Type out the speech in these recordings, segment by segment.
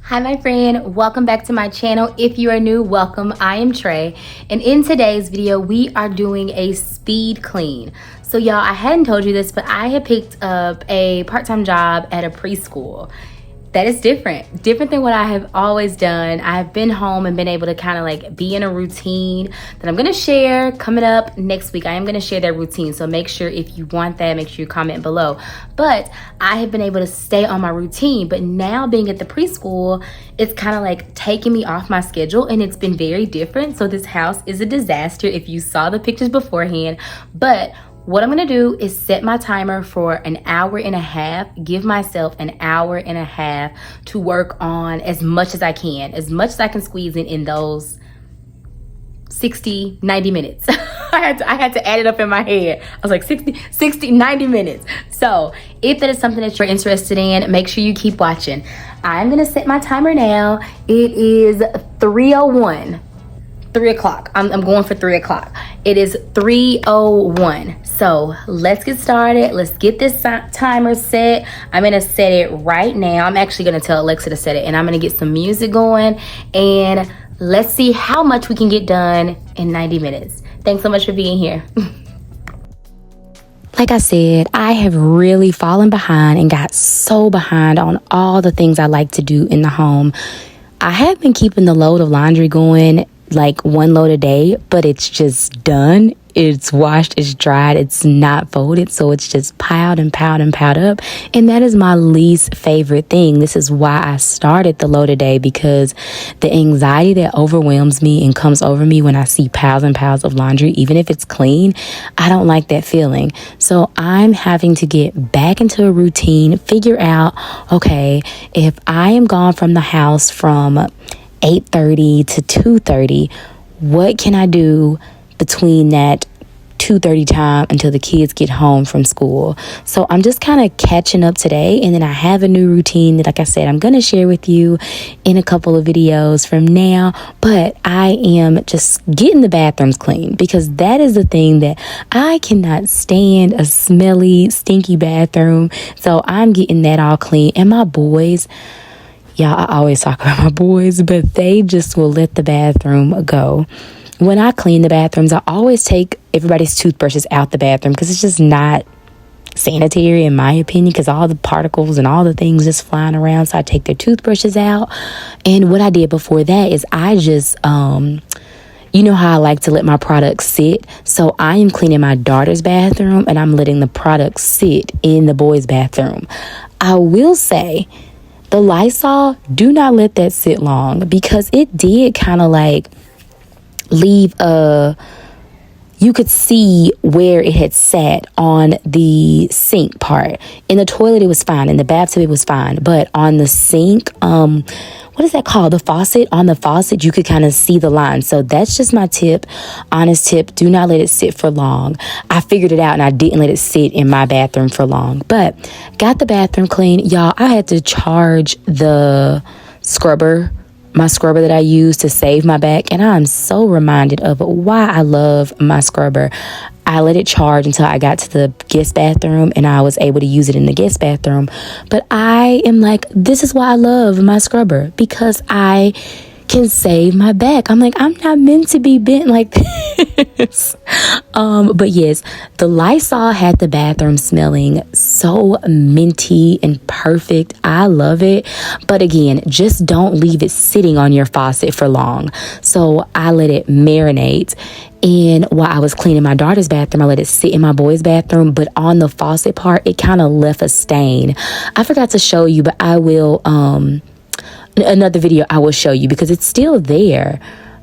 Hi my friend, welcome back to my channel. If you are new, welcome. I am Trey, and in today's video we are doing a speed clean. So y'all, I hadn't told you this, but I had picked up a part-time job at a preschool. That is different than what I have always done. I have been home and been able to kind of like be in a routine that I'm gonna share coming up next week. I am gonna share that routine, so make sure if you want that, make sure you comment below. But I have been able to stay on my routine, but now being at the preschool, it's kind of like taking me off my schedule, and it's been very different. So this house is a disaster if you saw the pictures beforehand, but what I'm gonna do is set my timer for an hour and a half, give myself an hour and a half to work on as much as I can, as much as I can squeeze in those 90 minutes. I had to add it up in my head. I was like 90 minutes. So if that is something that you're interested in, make sure you keep watching. I'm gonna set my timer now. It is 3:01. 3 o'clock. I'm going for 3 o'clock. It is 3:01. So let's get started. Let's get this timer set. I'm gonna set it right now. I'm actually gonna tell Alexa to set it, and I'm gonna get some music going, and let's see how much we can get done in 90 minutes. Thanks so much for being here. Like I said, I have really fallen behind and got so behind on all the things I like to do in the home. I have been keeping the load of laundry going, like one load a day, but it's just done. It's washed, it's dried, it's not folded, so it's just piled and piled and piled up. And that is my least favorite thing. This is why I started the load a day, because the anxiety that overwhelms me and comes over me when I see piles and piles of laundry, even if it's clean, I don't like that feeling. So I'm having to get back into a routine, figure out, okay, if I am gone from the house from 8:30 to 2:30, what can I do between that 2:30 time until the kids get home from school? So I'm just kind of catching up today, and then I have a new routine that, like I said, I'm going to share with you in a couple of videos from now. But I am just getting the bathrooms clean, because that is the thing that I cannot stand, a smelly, stinky bathroom. So I'm getting that all clean. And my boys, y'all, I always talk about my boys, but they just will let the bathroom go. When I clean the bathrooms, I always take everybody's toothbrushes out the bathroom, because it's just not sanitary in my opinion, because all the particles and all the things just flying around. So I take their toothbrushes out. And what I did before that is I just, you know how I like to let my products sit? So I am cleaning my daughter's bathroom, and I'm letting the products sit in the boys' bathroom. I will say, the Lysol, do not let that sit long, because it did kind of like leave you could see where it had sat on the sink part. In the toilet it was fine, in the bathtub it was fine, but on the sink, what is that called? The faucet. On the faucet, you could kind of see the line. So that's just my tip, honest tip. Do not let it sit for long. I figured it out, and I didn't let it sit in my bathroom for long. But got the bathroom clean. Y'all, I had to charge the scrubber, my scrubber that I use to save my back. And I'm so reminded of why I love my scrubber. I let it charge until I got to the guest bathroom, and I was able to use it in the guest bathroom. But I am like, this is why I love my scrubber, because I can save my back. I'm like, I'm not meant to be bent like this. But yes, the Lysol had the bathroom smelling so minty and perfect. I love it. But again, just don't leave it sitting on your faucet for long. So I let it marinate. And while I was cleaning my daughter's bathroom, I let it sit in my boy's bathroom. But on the faucet part, it kind of left a stain. I forgot to show you, but I will, another video I will show you, because it's still there.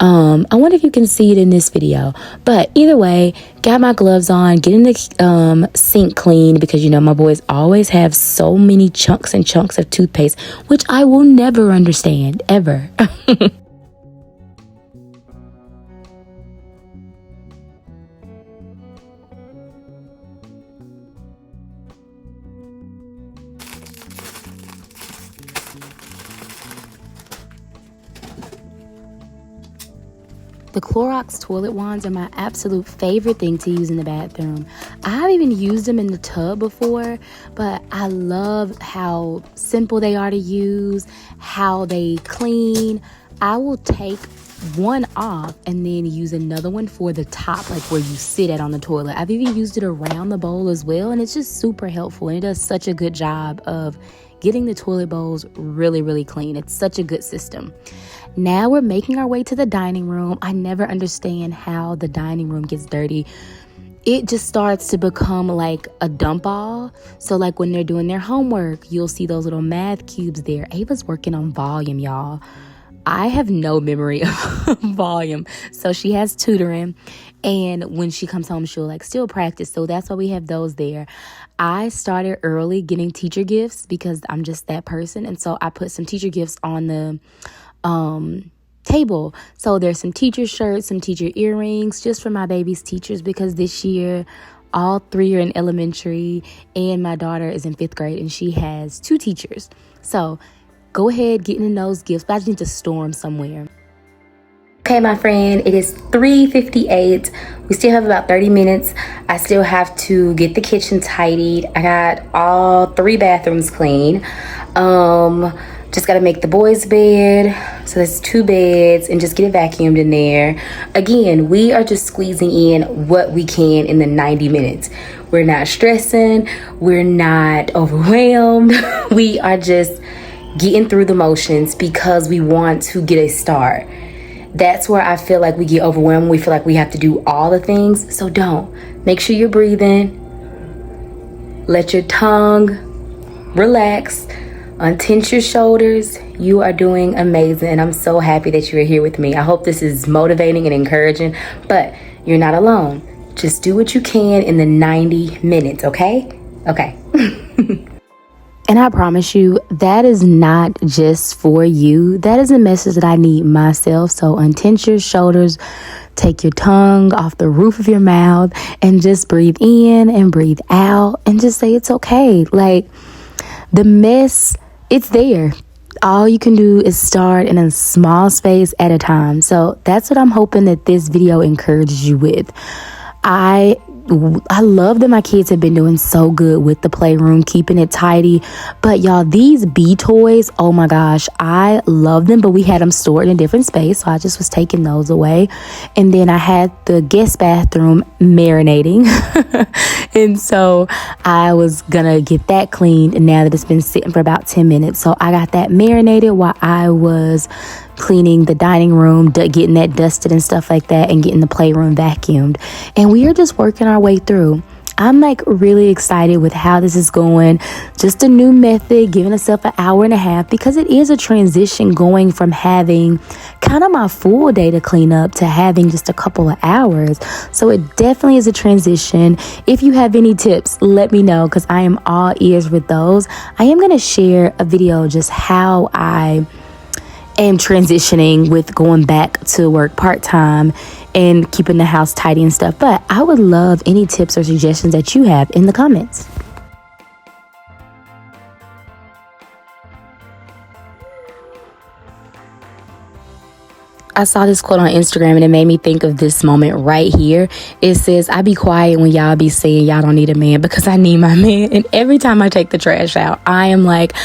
I wonder if you can see it in this video. But either way, got my gloves on, getting the sink clean, because you know my boys always have so many chunks and chunks of toothpaste, which I will never understand, ever. The Clorox toilet wands are my absolute favorite thing to use in the bathroom. I've even used them in the tub before, but I love how simple they are to use, how they clean. I will take one off and then use another one for the top, like where you sit at on the toilet. I've even used it around the bowl as well, and it's just super helpful, and it does such a good job of getting the toilet bowls really, really clean. It's such a good system. Now we're making our way to the dining room. I never understand how the dining room gets dirty. It just starts to become like a dump all. So like when they're doing their homework, you'll see those little math cubes there. Ava's working on volume, y'all. I have no memory of volume. So she has tutoring, and when she comes home, she'll like still practice. So that's why we have those there. I started early getting teacher gifts because I'm just that person. And so I put some teacher gifts on the table. So there's some teacher shirts, some teacher earrings just for my baby's teachers, because this year all 3 are in elementary and my daughter is in 5th grade and she has 2 teachers. So go ahead, get in those gifts, but I just need to store them somewhere. Okay, my friend, it is 3:58. We still have about 30 minutes. I still have to get the kitchen tidied. I got all 3 bathrooms clean. Just got to make the boys' bed. So that's 2 beds, and just get it vacuumed in there. Again, we are just squeezing in what we can in the 90 minutes. We're not stressing. We're not overwhelmed. We are just getting through the motions because we want to get a start. That's where I feel like we get overwhelmed. We feel like we have to do all the things. So don't. Make sure you're breathing. Let your tongue relax. Untense your shoulders. You are doing amazing, and I'm so happy that you are here with me. I hope this is motivating and encouraging, but you're not alone. Just do what you can in the 90 minutes, okay? Okay. And I promise you, that is not just for you. That is a message that I need myself. So untense your shoulders, take your tongue off the roof of your mouth, and just breathe in and breathe out, and just say it's okay. Like, the mess, it's there. All you can do is start in a small space at a time. So that's what I'm hoping that this video encourages you with. I love that my kids have been doing so good with the playroom, keeping it tidy. But y'all, these bee toys, oh my gosh, I love them, but we had them stored in a different space, so I just was taking those away. And then I had the guest bathroom marinating. And so I was gonna get that cleaned, and now that it's been sitting for about 10 minutes. So I got that marinated while I was cleaning the dining room, getting that dusted and stuff like that, and getting the playroom vacuumed. And we are just working our way through. I'm like really excited with how this is going. Just a new method, giving myself an hour and a half, because it is a transition going from having kind of my full day to clean up to having just a couple of hours. So it definitely is a transition. If you have any tips, let me know, because I am all ears with those. I am going to share a video just how I am transitioning with going back to work part-time and keeping the house tidy and stuff. But I would love any tips or suggestions that you have in the comments. I saw this quote on Instagram and it made me think of this moment right here. It says, I be quiet when y'all be saying y'all don't need a man, because I need my man. And every time I take the trash out, I am like,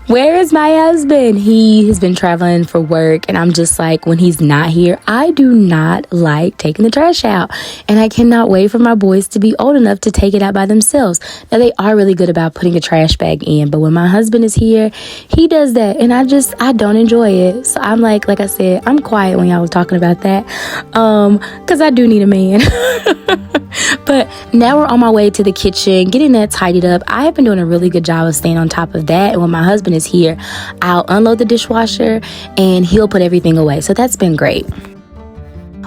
where is my husband? He has been traveling for work, and I'm just like, when he's not here, I do not like taking the trash out. And I cannot wait for my boys to be old enough to take it out by themselves. Now, they are really good about putting a trash bag in, but when my husband is here, he does that, and I don't enjoy it. So I'm like I said, I'm quiet when y'all was talking about that, because I do need a man. But now we're on my way to the kitchen, getting that tidied up. I have been doing a really good job of staying on top of that, and when my husband is here, I'll unload the dishwasher and he'll put everything away. So that's been great.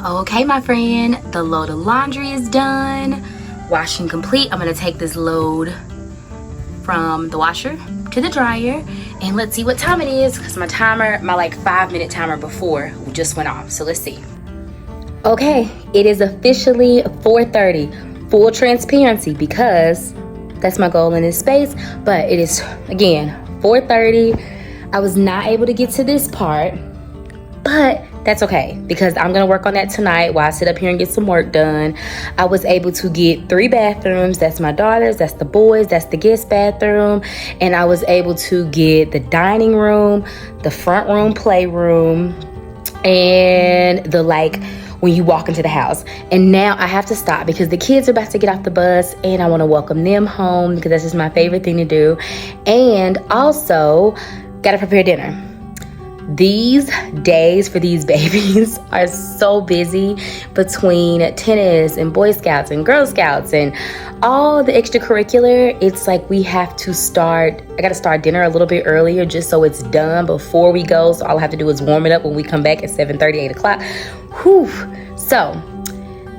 Okay, my friend, the load of laundry is done. Washing complete. I'm gonna take this load from the washer to the dryer, and let's see what time it is, because my 5-minute timer before just went off. So let's see. Okay, it is officially 4:30. Full transparency, because that's my goal in this space, but it is, again, 4:30. I was not able to get to this part, But that's okay, because I'm gonna work on that tonight while I sit up here and get some work done. I was able to get 3 bathrooms. That's my daughter's, that's the boys', that's the guest bathroom. And I was able to get the dining room, the front room playroom, and the when you walk into the house. And now I have to stop because the kids are about to get off the bus and I want to welcome them home because that's just my favorite thing to do. And also gotta prepare dinner. These days for these babies are so busy between tennis and Boy Scouts and Girl Scouts and all the extracurricular. It's like we have to I gotta start dinner a little bit earlier just so it's done before we go. So all I have to do is warm it up when we come back at 7:30, 8 o'clock. Whew. So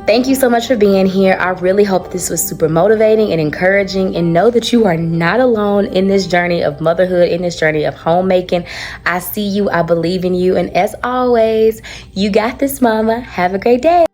thank you so much for being here. I really hope this was super motivating and encouraging, and know that you are not alone in this journey of motherhood, in this journey of homemaking. I see you, I believe in you, and as always, you got this, mama. Have a great day.